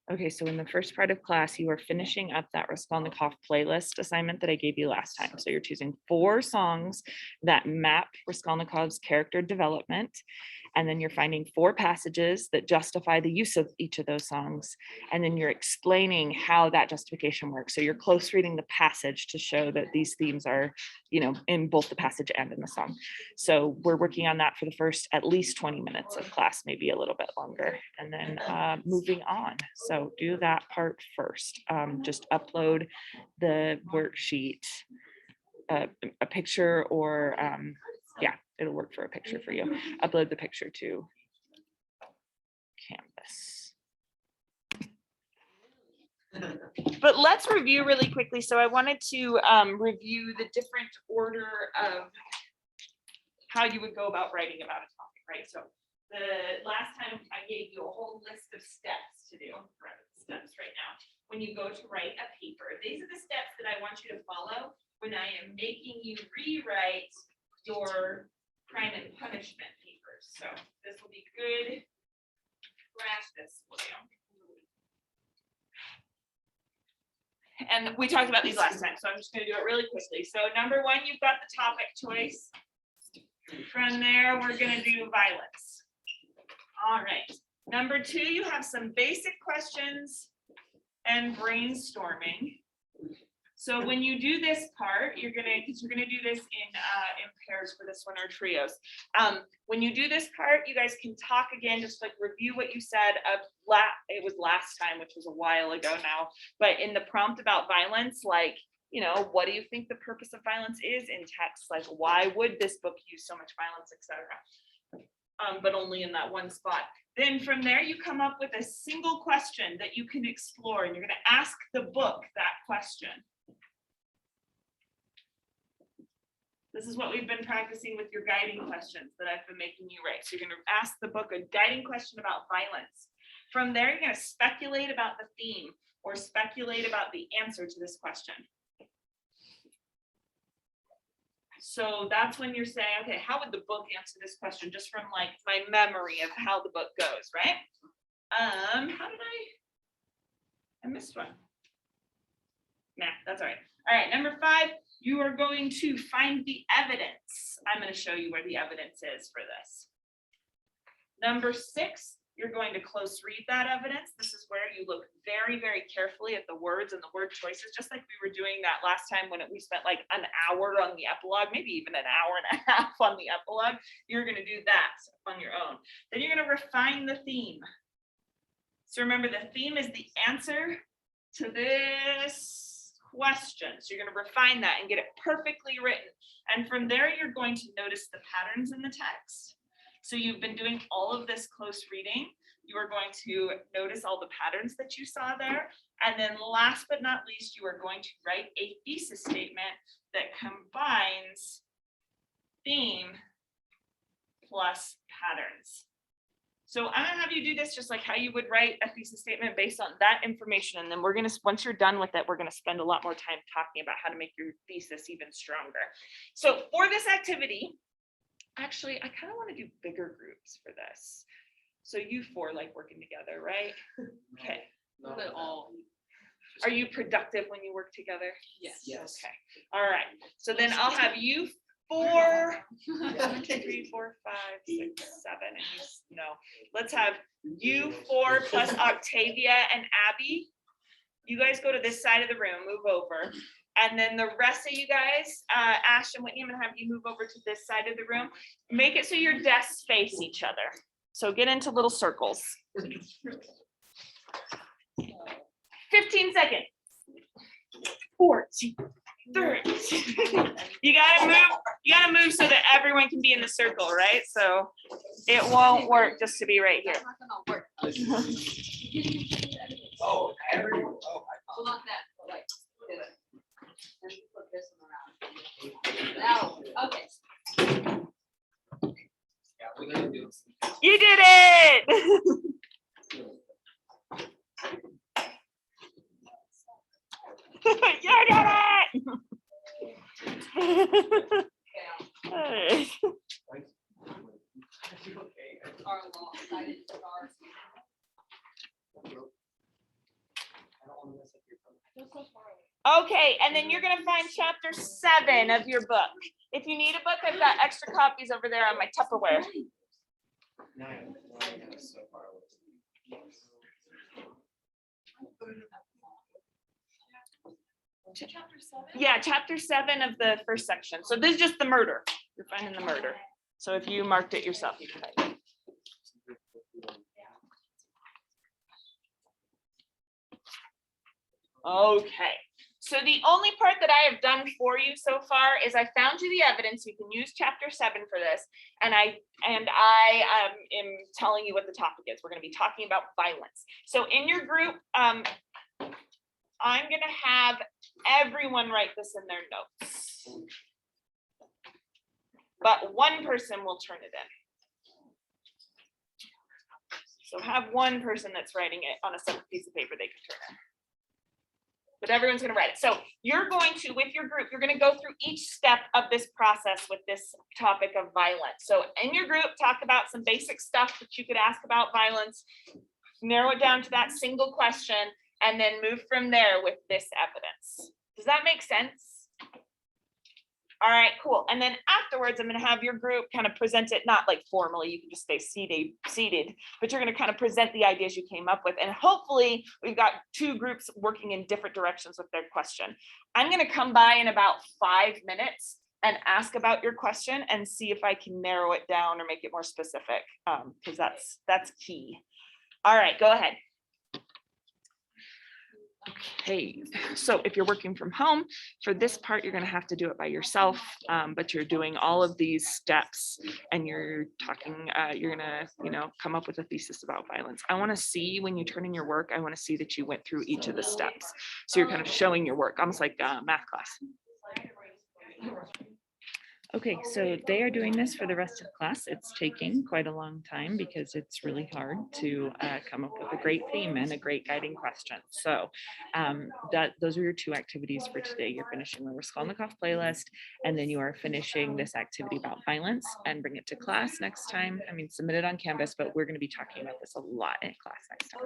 Okay, so in the first part of class, you are finishing up that Raskolnikov playlist assignment that I gave you last time. So you're choosing 4 songs that map Raskolnikov's character development. And then you're finding 4 passages that justify the use of each of those songs. And then you're explaining how that justification works. So you're close reading the passage to show that these themes are, in both the passage and in the song. So we're working on that for the first at least 20 minutes of class, maybe a little bit longer, and then moving on. So do that part first. Just upload the worksheet, a picture, or yeah, it'll work for a picture for you. Upload the picture to Canvas. But let's review really quickly. So I wanted to review the different order of how you would go about writing about a topic, right? So the last time I gave you a whole list of steps to do, steps right now. When you go to write a paper, these are the steps that I want you to follow when I am making you rewrite your crime and punishment papers. So this will be good practice for you. And we talked about these last time, so I'm just going to do it really quickly. So number 1, you've got the topic choice. From there, we're going to do violence. All right. Number 2, you have some basic questions and brainstorming. So when you do this part, you're gonna do this in pairs for this one, or trios. When you do this part, you guys can talk again, just like review what you said. It was last time, which was a while ago now. But in the prompt about violence, like, what do you think the purpose of violence is in text? Like, why would this book use so much violence, etc. But only in that one spot. Then from there, you come up with a single question that you can explore, and you're going to ask the book that question. This is what we've been practicing with your guiding questions that I've been making you write. So you're going to ask the book a guiding question about violence. From there, you're going to speculate about the theme or speculate about the answer to this question. So that's when you're saying, okay, how would the book answer this question, just from like my memory of how the book goes, right? How did I missed one. Nah, that's all right. All right, number 5, you are going to find the evidence. I'm going to show you where the evidence is for this. Number 6, you're going to close read that evidence. This is where you look very, very carefully at the words and the word choices, just like we were doing that last time when we spent like an hour on the epilogue, maybe even an hour and a half on the epilogue. You're going to do that on your own. Then you're going to refine the theme. So remember, the theme is the answer to this question. So you're going to refine that and get it perfectly written. And from there, you're going to notice the patterns in the text. So you've been doing all of this close reading. You are going to notice all the patterns that you saw there. And then last but not least, you are going to write a thesis statement that combines theme plus patterns. So I'm gonna have you do this just like how you would write a thesis statement based on that information. And then we're gonna, once you're done with it, we're gonna spend a lot more time talking about how to make your thesis even stronger. So for this activity, actually, I kind of want to do bigger groups for this. So you 4 like working together, right? Okay. Not at all. Are you productive when you work together? Yes. Okay. All right. So then I'll have you 4, 1, 2, 3, 4, 5, 6, 7, and you let's have you 4 plus Octavia and Abby. You guys go to this side of the room, move over. And then the rest of you guys, Ash and Whitney, I'm gonna have you move over to this side of the room. Make it so your desks face each other. So get into little circles. 15 seconds. 14, 13. You gotta move so that everyone can be in the circle, right? So it won't work just to be right here. That's not gonna work. Oh, everyone. Oh, Well, not that, but like this. And put this one around. Now, okay. yeah, we're gonna do it. You did it. You did it. Hey. Our law, I didn't start. Okay, and then you're gonna find chapter 7 of your book. If you need a book, I've got extra copies over there on my Tupperware. Nine is so far away. Yeah, chapter 7 of the first section. So this is just the murder. You're finding the murder. So if you marked it yourself, you can find it. Okay, so the only part that I have done for you so far is I found you the evidence. You can use chapter 7 for this. And I am telling you what the topic is. We're going to be talking about violence. So in your group, I'm going to have everyone write this in their notes. But one person will turn it in. So have one person that's writing it on a separate piece of paper they can turn in. But everyone's going to write it. So you're going to, with your group, you're going to go through each step of this process with this topic of violence. So in your group, talk about some basic stuff that you could ask about violence, narrow it down to that single question, and then move from there with this evidence. Does that make sense? All right, cool. And then afterwards, I'm going to have your group kind of present it, not like formally, you can just stay seated, but you're going to kind of present the ideas you came up with. And hopefully we've got two groups working in different directions with their question. I'm going to come by in about 5 minutes and ask about your question and see if I can narrow it down or make it more specific, because that's key. All right, go ahead. Okay, so if you're working from home, for this part, you're going to have to do it by yourself, but you're doing all of these steps and you're talking, you're going to, come up with a thesis about violence. I want to see when you turn in your work, I want to see that you went through each of the steps. So you're kind of showing your work, almost like math class. Okay, so they are doing this for the rest of class. It's taking quite a long time because it's really hard to come up with a great theme and a great guiding question. So those are your two activities for today. You're finishing the Raskolnikov playlist, and then you are finishing this activity about violence and bring it to class next time. I mean, submit it on Canvas, but we're going to be talking about this a lot in class next time.